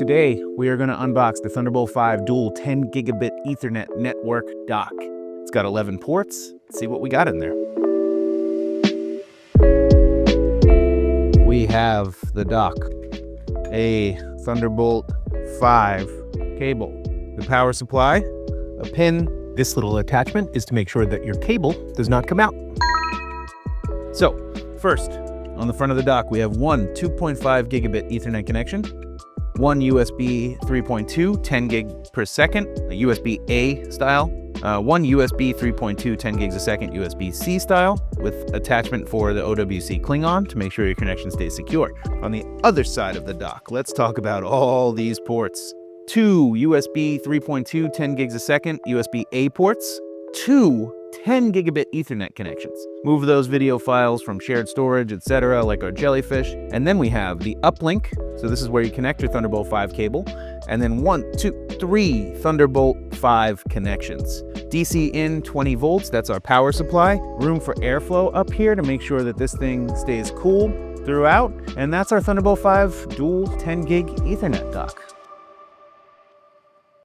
Today, we are going to unbox the Thunderbolt 5 dual 10 gigabit Ethernet network dock. It's got 11 ports. Let's see what we got in there. We have the dock, a Thunderbolt 5 cable, the power supply, a pin. This little attachment is to make sure that your cable does not come out. So, first, on the front of the dock, we have one 2.5 gigabit Ethernet connection, one USB 3.2 10 gig per second, a USB-A style, one USB 3.2 10 gigs a second USB-C style with attachment for the OWC Klingon to make sure your connection stays secure. On the other side of the dock, let's talk about all these ports. Two USB 3.2 10 gigs a second USB-A ports, two 10 gigabit Ethernet connections. Move those video files from shared storage, etc., like our jellyfish. And then we have the uplink. So this is where you connect your Thunderbolt 5 cable. And then 1, 2, 3 Thunderbolt 5 connections. DC in 20 volts, that's our power supply. Room for airflow up here to make sure that this thing stays cool throughout. And that's our Thunderbolt 5 dual 10 gig Ethernet dock.